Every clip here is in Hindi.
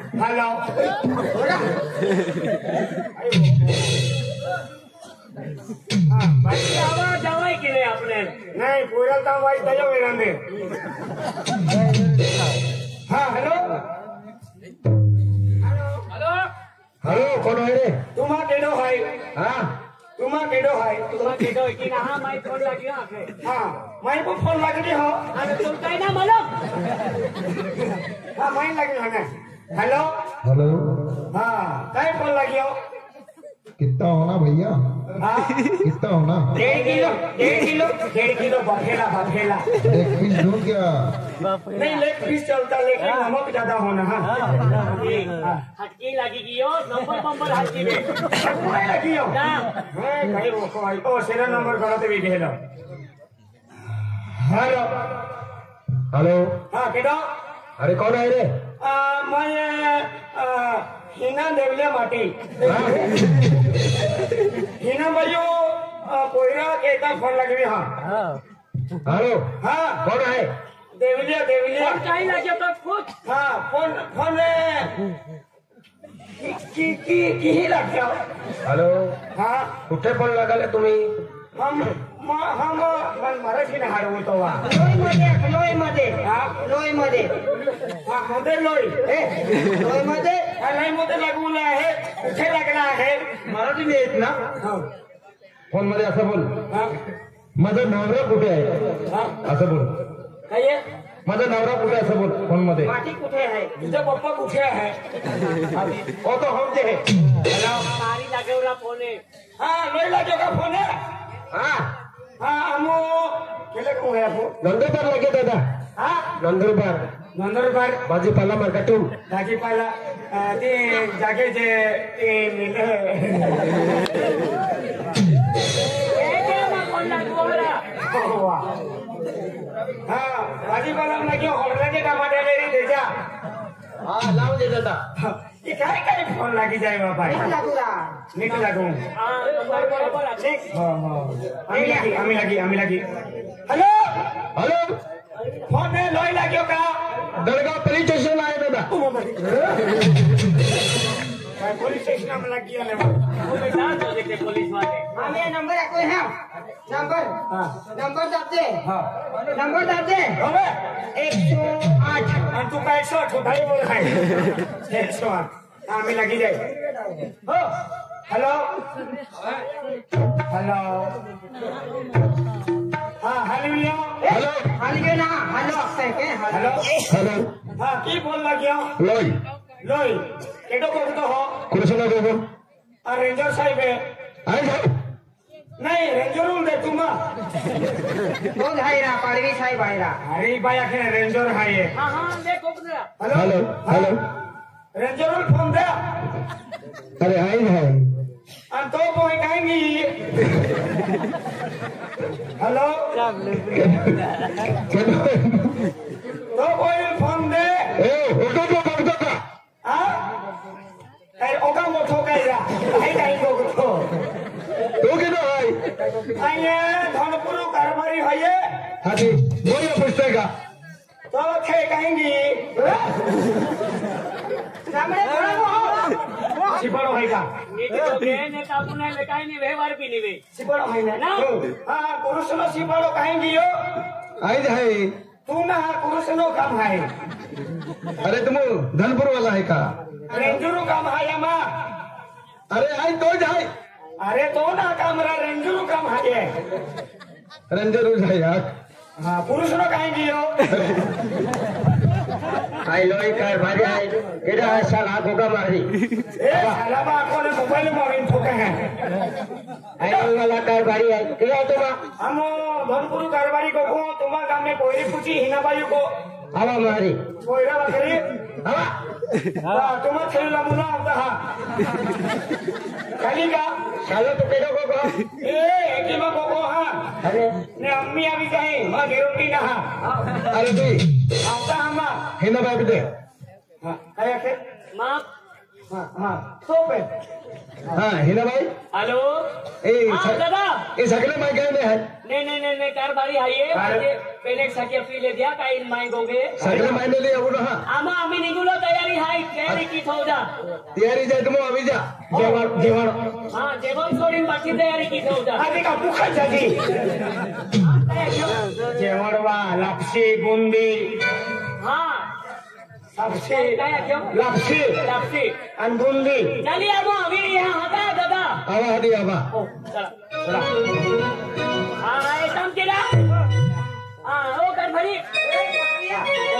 हेलो भाई आवाज जवाई के लिए आपने नहीं पूरा तो भाई तजो मेरा ने हाँ हेलो हेलो हेलो कौन है रे तुम्हारा केडो है हाँ तुम्हारा केडो कि ना हाँ मैं फोन लगी आके हाँ मैं को फोन लगी हो अरे तुम कहीं ना मालूम हाँ मैं लगी है हेलो हेलो हाँ कहीं फोन लगी हो कितना होना भैया हाँ कितना होना 1.5 किलो बफेला बफेला एक पीस दूं क्या नहीं लेग पीस चलता लेकिन नमक ज्यादा होना हाँ हटकी लगी की हो नंबर नंबर हटकी में पूरा लगी हो ना कहीं वो कोई ओ सेरा नंबर गलत भी दे लो हेलो हेलो हाँ केडो अरे कौन है रे मैं हिना देवलिया माटी हिना भाइयों कोयरा केता फोन लगे हाँ हेलो हाँ कौन है देवलिया देवलिया कहीं लगे तो कुछ हाँ फोन फोन की लग गया हेलो हाँ कुठे फोन लगाले तुम्ही हम मराठी नाही हाडवू तो लोई मध्ये हाँ मध्ये लोई मध्ये लागून आहे कुठे लागला आहे मराठी में येत ना फोन मध्ये असं बोल हाँ माझा नवरा कुठे आहे हाँ असं बोल काय माझा नवरा कुठे असं बोल फोन मध्ये माटी कुठे आहे तुझा पप्पा कुठे आहे वो तो हम जे है हेलो मारी लागेवला फोन आहे हाँ लोई लागेव का फोन आहे हाँ हाँ हमो केले को है आपको नंदुरबार लगे दादा हाँ नंदुरबार भाजीपाला मार्केटून भाजीपाला ते जागे जे ते मिले हाँ भाजीपाला में क्यों हॉर्ला के टमाटर ले रही तेजा हाँ लाव दे दादा ये काय काय फोन लगी जाए बाबा निक लागू आम्ही लगी हेलो हेलो फोन में लोई लाग्यो का दरगाह पुलिस स्टेशन आए दादा पुलिस स्टेशन में लगी है पुलिस वाले हमें नंबर कोई है नंबर नंबर दाते 108 आणि तू काय 108 उठाई बोल आहे 108 आम्ही लगी जाए हो हेलो हेलो हाँ हेलो हेलो हलगे ना हेलो के हेलो हेलो हाँ की बोल लाग्यो लोई लोई केडो करतो हो कुरसला बोल रेंजर साहेब है आए जाओ नहीं रेंजर दे तुम कोण हायरा पाडवी साहेब हायरा अरे बाया के रेंजर है ये हाँ हाँ देखो hello hello hello ranger phone दे अरे आई है आणि तो कोई कहेंगी हेलो तो कोई फोन दे ए ओके तो करतो का हाँ ओका मोठो कायरा आहे काही गोगतो तो किती आहे आये धनपुर कारभारी है हाजी बोलिए पूछते का तो थे कहेंगी सामने बोला सिपड़ो है का आपने लेकाई नहीं व्यवहार भी नहीं वे सिपड़ो है ना हाँ पुरुष नो सिपड़ो कहेंगी यो आई है तू ना पुरुष नो काम है अरे तुम धनपुर वाला है का रेंजरो काम है या माँ अरे आई तो जाए अरे तो ना कामरा रंजू काम आहे रंजन आहे यार हा पुरुष नो काय गियो आई लोई कार भारी आई एडा साल आगो का मारी ए साला बा कोने मोबाइल में इन ठोके हैं आई लोई वाला कार भारी आई क्या तुमा हम धनपुर कारबारी को तुमा गांव में कोई पूछी हिना बायू को हवा मारी कोईरा बकरी हवा हां तुम छेला मुना आता हा खाली का सालो तो केडो को ए एकी मा को हां अरे ने अम्मी अभी कहीं मां गेरोटी ना हा अरे तू आता हमा हिना बाप दे हां काय के माँ हां हां तो पे हां हिना भाई हेलो ए हाँ दादा ए सगले माय गए में है नहीं कार बारी आई है पहले एक साकी अपनी ले दिया का इन माई गोगे सगले माय ले अब ना आमा आम्ही निघुलो तयारी हाय तयारी की ठेवजा तयारी जाय तुम अभी जा जेवण जेवण हाँ जेवण सोडून बाकी तयारी की ठेवजा आधी का भूखा जागी जेवण वा लापशी बुंदी हाँ लापशी काय क्यों लापशी लापसी आणि बुंदी चलिए अब अभी यहाँ आता है दादा आवा हदी आवा ओ चला हाँ एक काम केला हाँ ओ कर भरी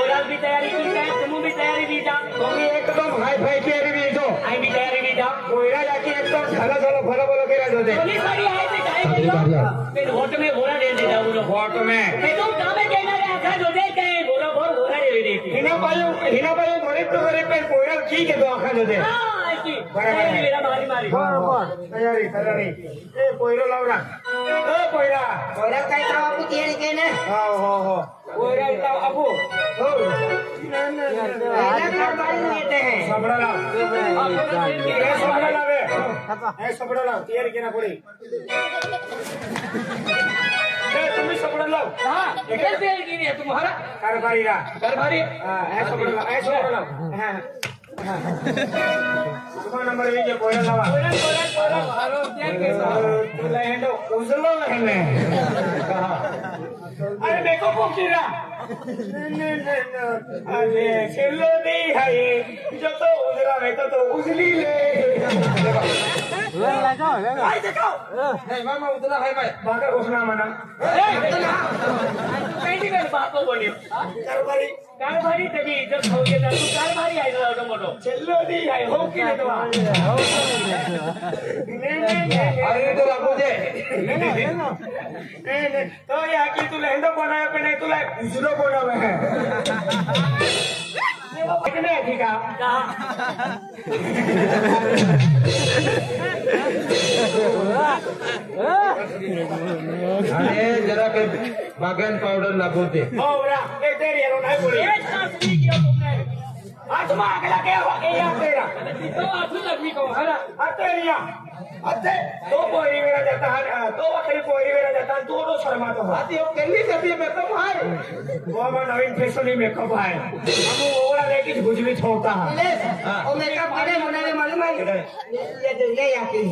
ओराल भी तयारी की है तुम भी तयारी की जा तुम्ही एकदम हाय फाय तयारी भी येतो आई भी तयारी की जा कोयरा जाकी एकदम झाला झाला भला भला केला होते पुलिस वाली है ते काय बोलो फिर होट में घोड़ा दे देता बोलो फोट में ते तुम कामे कहना रे आखा जो दे के बोलो बोल घोड़ा दे देती हिना बायू गरीब तो गरीब पे कोयरा की के दो आखा होते हाँ ऐसी बराबर है। मेरा मारी मारी तयारी ए कोयरो लावरा ए कोयरा कोयरा काय तर बापू तियारी के ने हो कोयरा इता अबू हो पहला कारबारी में येते हैं सबड़ा लाव ए सबड़ा लावे ए सबड़ा लाव तयारी केना पड़ी ए तुम्ही सबड़ा लाव हाँ कैसे तैयारी की है तुम्हारा कारभारी रा कारभारी ए सबड़ा लाव हां तुम्हारा नंबर भी जो कोयरा लावा कोरा हारो क्या कैसा तुला हेंडो उजलो हेने अरे देखो पोकीरा अरे चलो दे है जो तो उजला है तो उजली ले भाई देखो नहीं मामा उजला है भाई बाका घोषणा मना कैसी कर बापो बोलियो कारभारी कारभारी तभी इज्जत हो गया तू कारभारी आई ना मोटो चलो दे है हो की तो अरे तो बाबू दे नहीं तो यहाँ की तू लहंगा बनाया पे नहीं तुला उजलो बनावे है कितने ठीक है अरे जरा के बागान पाउडर लागोते हो बरा एक तेरी है नहीं बोली ये शास्त्री किया तुमने आज मां अगला के हुआ के यहाँ तेरा तो आठवीं लड़की को हरा अतेरिया अते तो पोरी मेरा जाता है तो वकरी पोरी मेरा जाता है दोनों शर्मा तो आती हो केली जाती है मेकअप है वो मैं नवीन फैशन मेकअप है हम ओला लेके भुजवित होता है ओ मेकअप करे बनावे मालूम है ये याकी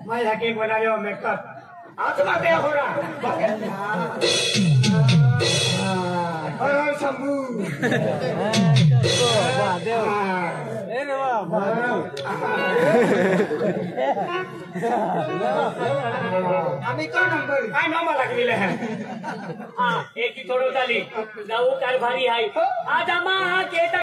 मैं हकीम बना लियो मेकअप आत्मा दे हो रहा शंभू आम्ही तो नंबर काय नामा लागलेले आहे हाँ एक ही थोडो चाली जाऊ कारभारी आहे आज आम्हा